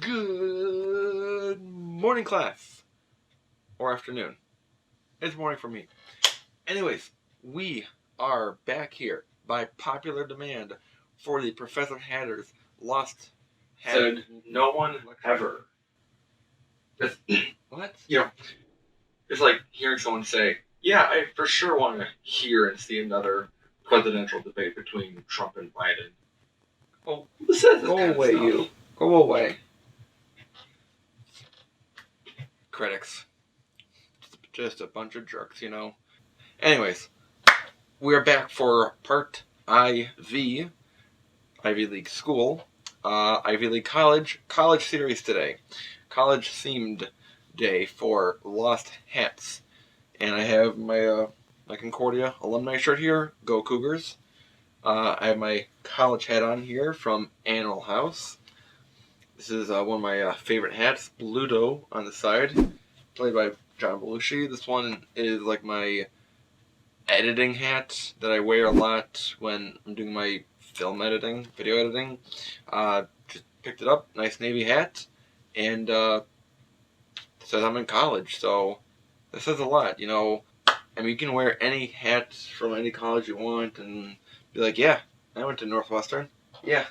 Good morning, class. Or afternoon. It's morning for me. Anyways, we are back here by popular demand for the Professor Hatter's Lost Hat. Said no one ever. What? It's like hearing someone say, yeah, I for sure want to hear and see another presidential debate between Trump and Biden. Oh, who says this go kind away, of stuff? you. Go away. Critics. Just a bunch of jerks, Anyways, we're back for part IV, Ivy League School, Ivy League College series today. College themed day for Lost Hats. And I have my Concordia alumni shirt here, Go Cougars. I have my college hat on here from Animal House. This is one of my favorite hats, Bluto on the side, played by John Belushi. This one is like my editing hat that I wear a lot when I'm doing my film editing, video editing. Just picked it up, nice navy hat, and says I'm in college, so that says a lot, I mean, you can wear any hat from any college you want and be like, yeah, I went to Northwestern. Yeah,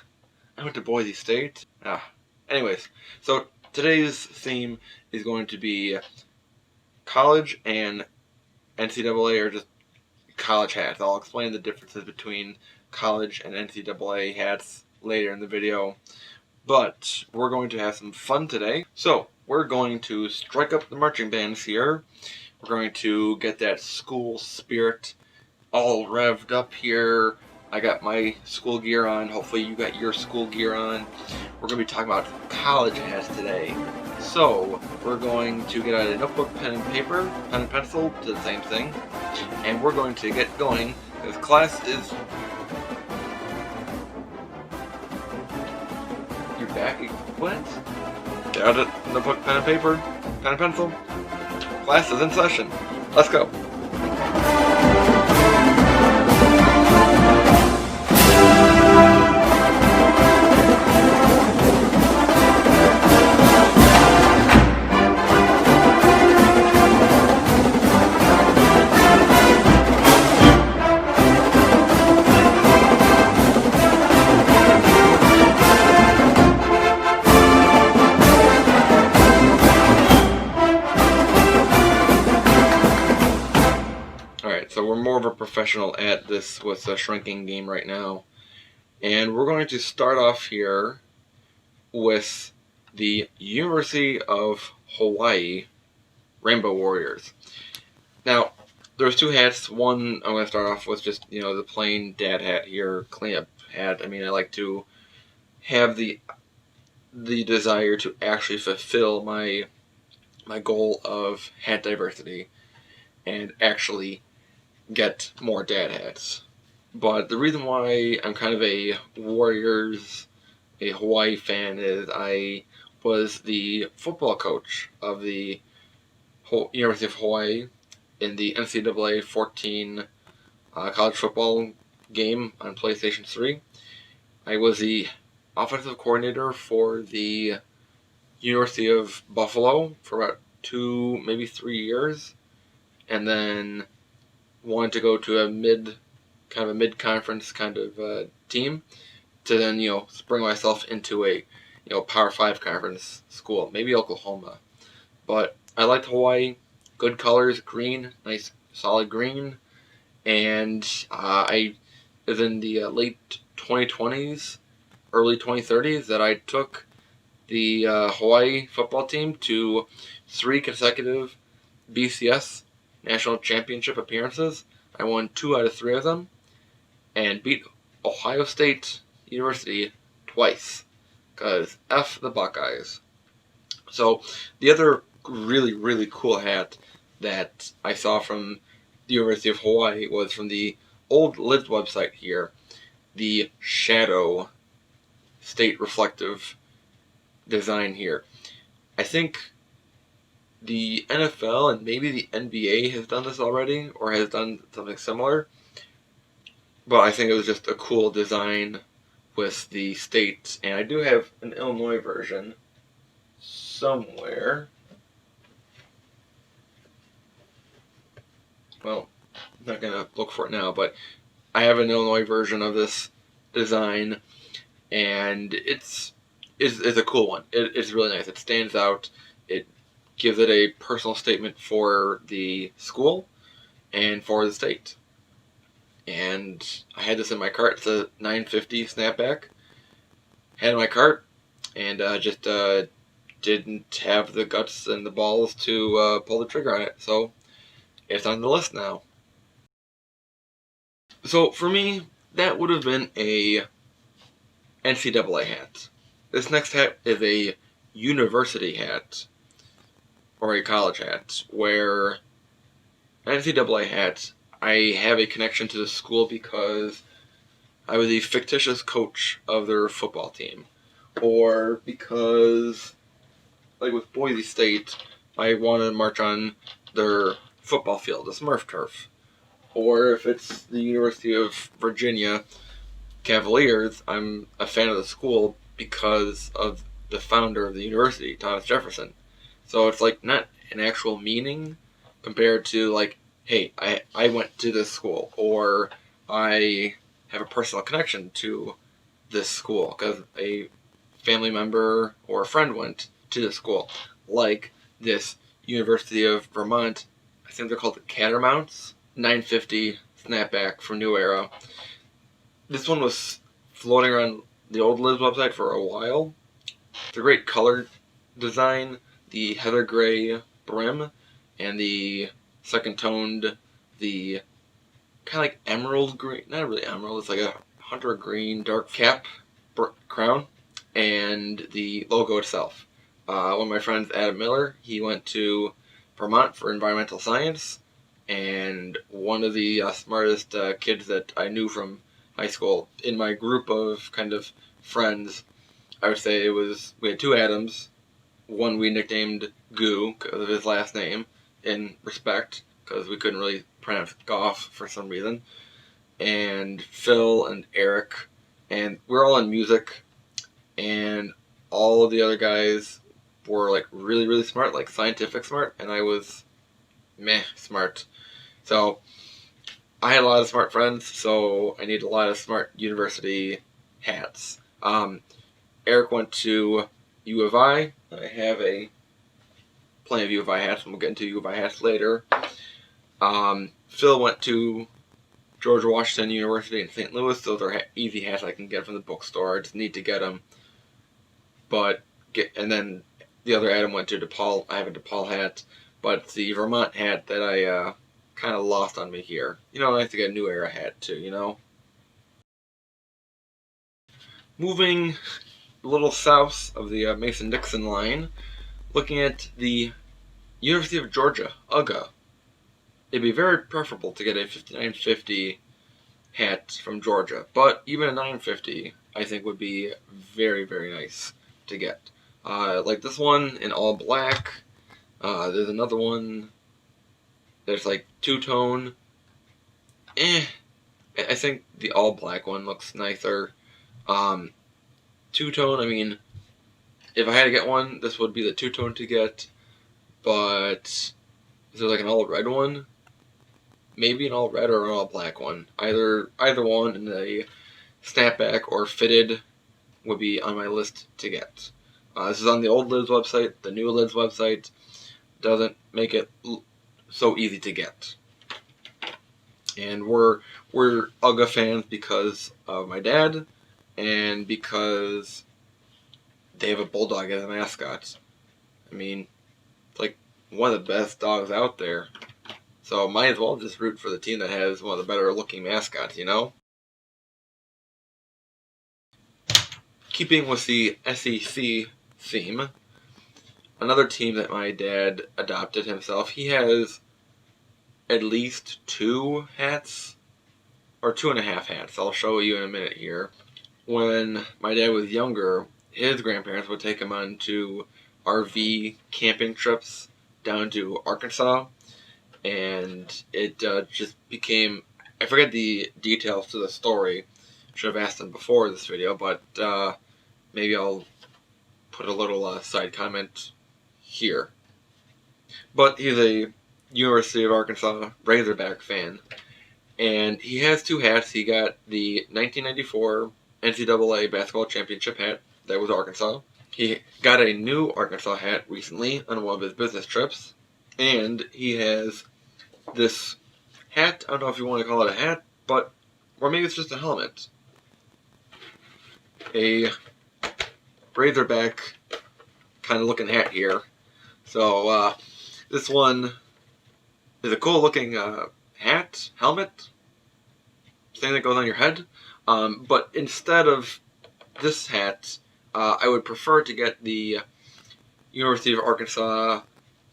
I went to Boise State. Anyways, so today's theme is going to be college and NCAA, or just college hats. I'll explain the differences between college and NCAA hats later in the video. But we're going to have some fun today. So we're going to strike up the marching bands here. We're going to get that school spirit all revved up here. I got my school gear on. Hopefully you got your school gear on. We're going to be talking about college hats today. So we're going to get out a notebook, pen and pencil, to the same thing. And we're going to get going because class is... You're back? What? Get out a notebook, pen and pencil. Class is in session. Let's go. So we're more of a professional at this with a shrinking game right now. And we're going to start off here with the University of Hawaii Rainbow Warriors. Now, there's two hats. One, I'm going to start off with just, the plain dad hat here, cleanup hat. I mean, I like to have the desire to actually fulfill my goal of hat diversity and actually get more dad hats. But the reason why I'm kind of a Hawaii fan is I was the football coach of the University of Hawaii in the NCAA 14 college football game on PlayStation 3. I was the offensive coordinator for the University of Buffalo for about 2, maybe 3 years, and then wanted to go to a mid-conference kind of team to then, spring myself into a, Power 5 conference school, maybe Oklahoma. But I liked Hawaii, good colors, green, nice solid green, and I was in the late 2020s, early 2030s that I took the Hawaii football team to 3 consecutive BCS national championship appearances. I won 2 out of 3 of them and beat Ohio State University twice because F the Buckeyes. So the other really, really cool hat that I saw from the University of Hawaii was from the old Lids website here, the shadow state reflective design here. I think the NFL and maybe the NBA has done this already, or has done something similar. But I think it was just a cool design with the states. And I do have an Illinois version somewhere. Well, I'm not gonna look for it now, but I have an Illinois version of this design, and it's a cool one. It's really nice. It stands out. It gives it a personal statement for the school and for the state. And I had this in my cart. It's a 950 snapback. Had it in my cart, and just didn't have the guts and the balls to pull the trigger on it. So it's on the list now. So for me, that would have been a NCAA hat. This next hat is a university hat, or a college hat, where NCAA hat, I have a connection to the school because I was a fictitious coach of their football team. Or because, like with Boise State, I wanted to march on their football field, the Smurf turf. Or if it's the University of Virginia Cavaliers, I'm a fan of the school because of the founder of the university, Thomas Jefferson. So it's like not an actual meaning compared to like, hey, I went to this school, or I have a personal connection to this school because a family member or a friend went to the school. Like this University of Vermont, I think they're called the Catamounts, 950 snapback from New Era. This one was floating around the old Liz website for a while. It's a great color design. The heather gray brim and the second toned, the kind of like emerald green, not really emerald, it's like a hunter green dark cap crown, and the logo itself. One of my friends, Adam Miller, he went to Vermont for environmental science, and one of the smartest kids that I knew from high school, in my group of kind of friends, I would say we had two Adams. One we nicknamed Goo because of his last name, in respect, because we couldn't really pronounce Goff for some reason. And Phil and Eric, and we're all in music, and all of the other guys were like really, really smart, like scientific smart, and I was meh smart. So I had a lot of smart friends, so I needed a lot of smart university hats. Eric went to U of I. I have plenty of U of I hats, and we'll get into U of I hats later. Phil went to George Washington University in St. Louis. Those are easy hats I can get from the bookstore. I just need to get them. And then the other Adam went to DePaul. I have a DePaul hat, but it's the Vermont hat that I kind of lost on me here. I have to get a New Era hat too, Moving a little south of the Mason-Dixon line, looking at the University of Georgia, UGA. It'd be very preferable to get a 5950 hat from Georgia, but even a 950 I think would be very, very nice to get. Like this one in all black. There's another one that's like two-tone. I think the all black one looks nicer. Two-tone, I mean, if I had to get one, this would be the two-tone to get, but is there like an all red one? Maybe an all red or an all black one. Either one in a snapback or fitted would be on my list to get. This is on the old Lids website. The new Lids website doesn't make it so easy to get. And we're UGA fans because of my dad, and because they have a bulldog as a mascot. I mean, it's like one of the best dogs out there. So might as well just root for the team that has one of the better looking mascots, Keeping with the SEC theme, another team that my dad adopted himself, he has at least 2 hats, or 2.5 hats. I'll show you in a minute here. When my dad was younger, his grandparents would take him on to RV camping trips down to Arkansas, and it just became, I forget the details to the story. Should have asked him before this video, but maybe I'll put a little side comment here. But he's a University of Arkansas Razorback fan, and he has two hats. He got the 1994 NCAA Basketball Championship hat that was Arkansas. He got a new Arkansas hat recently on one of his business trips, and he has this hat. I don't know if you want to call it a hat, but or maybe it's just a helmet. A Razorback kind of looking hat here. So this one is a cool looking hat, helmet, thing that goes on your head. But instead of this hat, I would prefer to get the University of Arkansas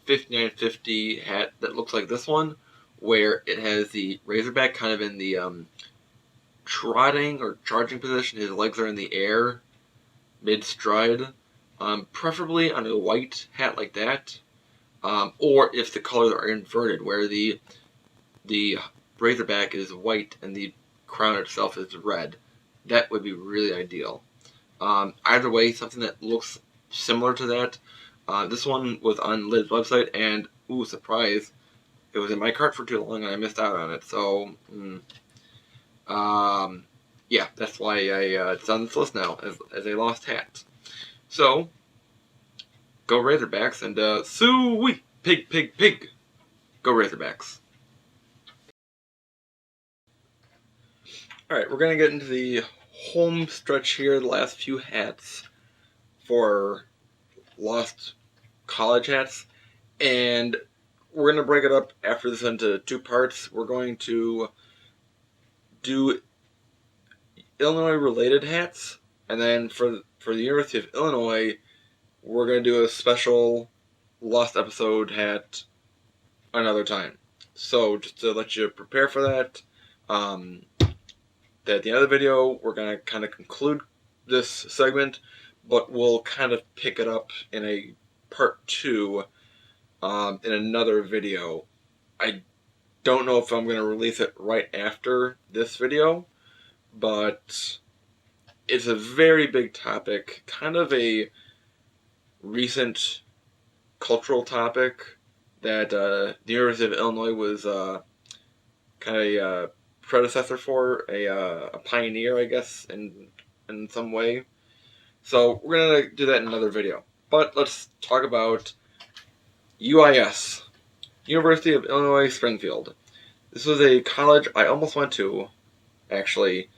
5950 hat that looks like this one, where it has the Razorback kind of in the trotting or charging position. His legs are in the air, mid-stride. Preferably on a white hat like that, or if the colors are inverted, where the Razorback is white and the crown itself is red. That would be really ideal. Either way, something that looks similar to that. This one was on Liv's website, and ooh, surprise, it was in my cart for too long and I missed out on it. So, yeah, that's why it's on this list now as a lost hat. So, go Razorbacks, and sue-wee, pig, pig, pig. Go Razorbacks. Alright, we're going to get into the home stretch here, the last few hats for lost college hats. And we're going to break it up after this into two parts. We're going to do Illinois-related hats, and then for the University of Illinois, we're going to do a special lost episode hat another time. So just to let you prepare for that, at the end of the video, we're going to kind of conclude this segment, but we'll kind of pick it up in a part 2 in another video. I don't know if I'm going to release it right after this video, but it's a very big topic, kind of a recent cultural topic that the University of Illinois was kind of a predecessor for, a pioneer, I guess, in some way. So we're going to do that in another video. But let's talk about UIS, University of Illinois Springfield. This was a college I almost went to, actually.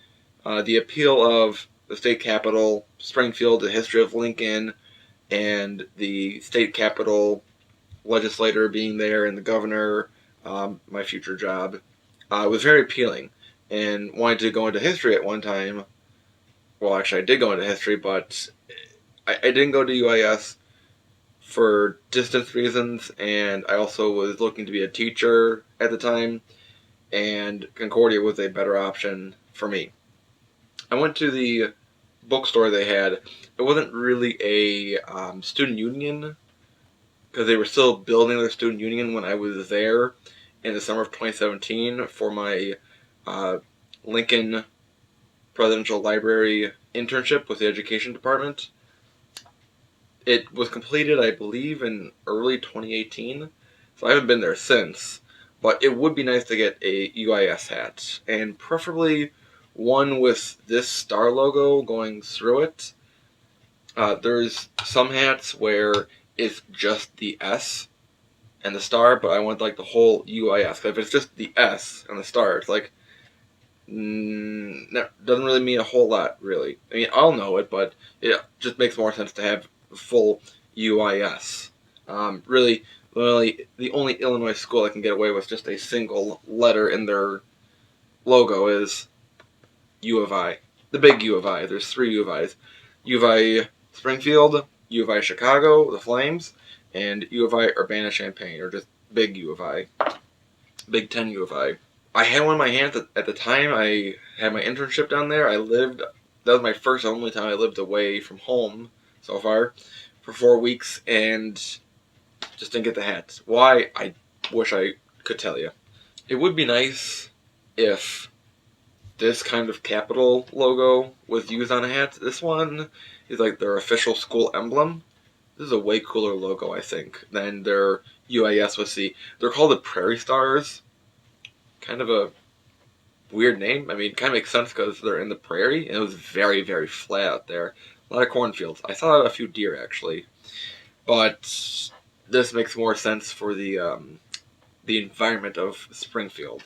The appeal of the state capital, Springfield, the history of Lincoln, and the state capital legislator being there, and the governor, my future job, was very appealing. And wanted to go into history at one time. Well, actually, I did go into history, but I didn't go to UIS for distance reasons, and I also was looking to be a teacher at the time, and Concordia was a better option for me. I went to the bookstore they had. It wasn't really a student union, because they were still building their student union when I was there in the summer of 2017 for my Lincoln Presidential Library internship with the education department. It was completed, I believe, in early 2018, so I haven't been there since. But it would be nice to get a UIS hat, and preferably one with this star logo going through it. There's some hats where it's just the S and the star, but I want like the whole UIS. If it's just the S and the star, it's like that doesn't really mean a whole lot, really. I mean, I'll know it, but it just makes more sense to have the full UIS. Really, the only Illinois school that can get away with just a single letter in their logo is U of I. The big U of I. There's 3 U of I's. U of I Springfield, U of I Chicago, the Flames, and U of I Urbana-Champaign, or just big U of I. Big 10 U of I. I had one in my hand at the time I had my internship down there. That was my first and only time I lived away from home so far for 4 weeks, and just didn't get the hats. Why? I wish I could tell you. It would be nice if this kind of capital logo was used on a hat. This one is like their official school emblem. This is a way cooler logo, I think, than their UIS with the. They're called the Prairie Stars. Kind of a weird name. I mean, it kind of makes sense because they're in the prairie, and it was very, very flat out there. A lot of cornfields. I saw a few deer, actually. But this makes more sense for the environment of Springfield.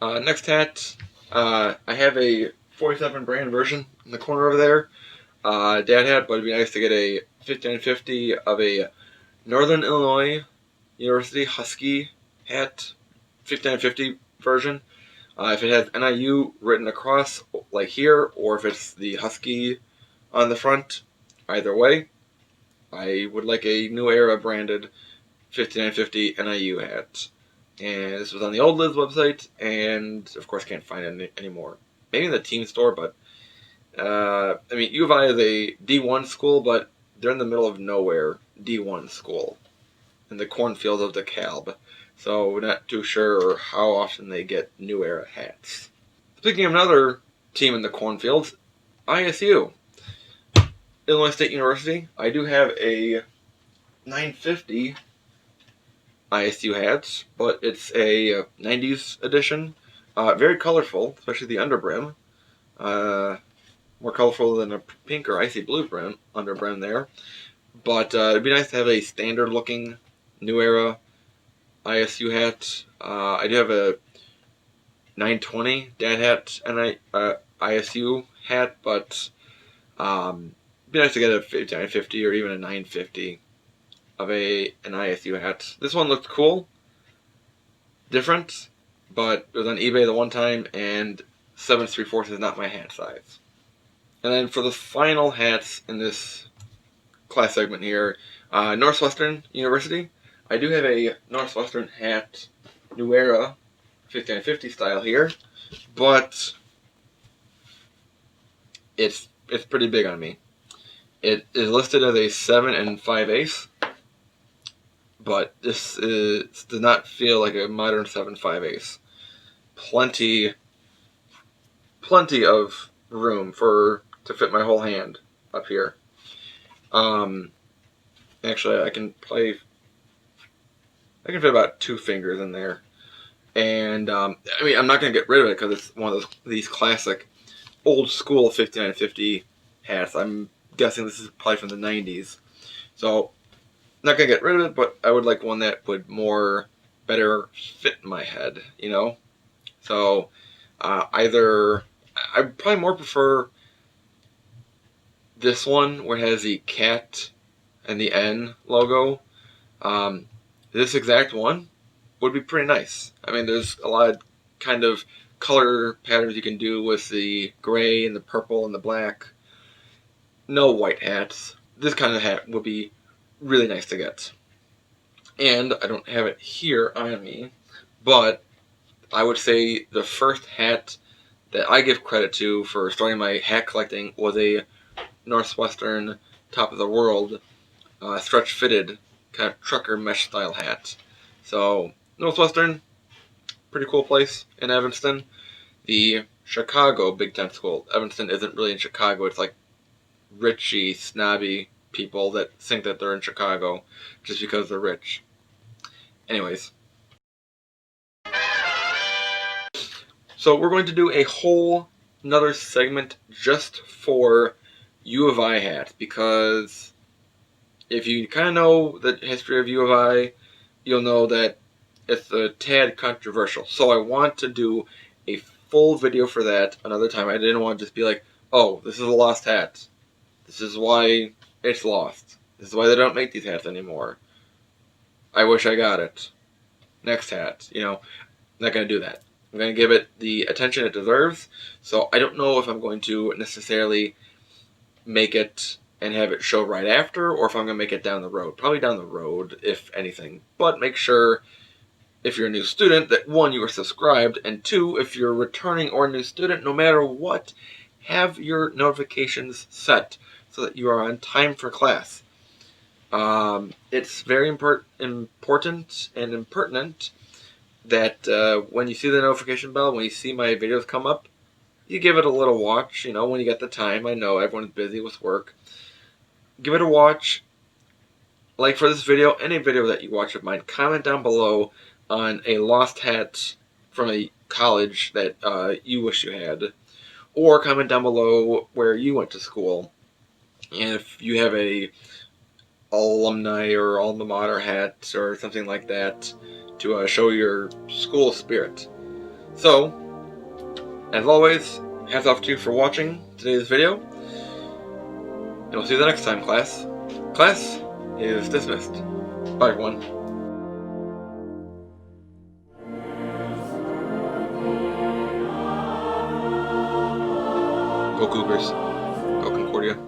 Next hat, I have a 47 brand version in the corner over there. Dad hat, but it'd be nice to get a 5950 of a Northern Illinois University Husky hat, 5950 version. If it has NIU written across, like here, or if it's the Husky on the front, either way, I would like a New Era branded 5950 NIU hat. And this was on the old Liz website, and of course can't find it anymore. Maybe in the team store, but I mean, U of I is a D1 school, but they're in the middle of nowhere, D1 school, in the cornfield of DeKalb. So we're not too sure how often they get New Era hats. Speaking of another team in the cornfields, ISU, Illinois State University. I do have a 950 ISU hats, but it's a 90s edition. Very colorful, especially the underbrim. More colorful than a pink or icy blue brim, underbrim there. But it'd be nice to have a standard looking New Era ISU hat. I do have a 920 dad hat and ISU hat, but it'd be nice to get a 950 or even a 950 of an ISU hat. This one looked cool, different, but it was on eBay the one time, and 7 3/4 is not my hat size. And then for the final hats in this class segment here, Northwestern University. I do have a Northwestern hat, New Era, 5950 style here, but it's pretty big on me. It is listed as a 7 5/8, but this does not feel like a modern 7 5/8. Plenty of room to fit my whole hand up here. Actually, I can fit about 2 fingers in there. And, I mean, I'm not going to get rid of it because it's one of these classic old school 5950 hats. I'm guessing this is probably from the 90s. So, not going to get rid of it, but I would like one that would better fit my head, you know? So, either, I probably more prefer this one where it has the cat and the N logo. This exact one would be pretty nice. I mean, there's a lot of kind of color patterns you can do with the gray and the purple and the black. No white hats. This kind of hat would be really nice to get. And I don't have it here on me, but I would say the first hat that I give credit to for starting my hat collecting was a Northwestern Top of the World stretch fitted kind of trucker mesh style hat. So Northwestern, pretty cool place in Evanston. The Chicago Big Ten school. Evanston isn't really in Chicago. It's like richy, snobby people that think that they're in Chicago just because they're rich. Anyways. So we're going to do a whole another segment just for U of I hats, because if you kind of know the history of U of I, you'll know that it's a tad controversial. So I want to do a full video for that another time. I didn't want to just be like, oh, this is a lost hat. This is why it's lost. This is why they don't make these hats anymore. I wish I got it. Next hat. You know, I'm not going to do that. I'm going to give it the attention it deserves. So I don't know if I'm going to necessarily make it and have it show right after, or if I'm going to make it down the road. Probably down the road, if anything. But make sure, if you're a new student, that 1, you are subscribed, and 2, if you're a returning or a new student, no matter what, have your notifications set so that you are on time for class. It's very important and impertinent that when you see the notification bell, when you see my videos come up, you give it a little watch, when you get the time. I know everyone's busy with work. Give it a watch. Like for this video, any video that you watch of mine, comment down below on a lost hat from a college that you wish you had. Or comment down below where you went to school. And if you have a alumni or alma mater hat or something like that to show your school spirit. So, as always, hats off to you for watching today's video. And we'll see you the next time, class. Class is dismissed. Bye, everyone. Go Cougars. Go Concordia.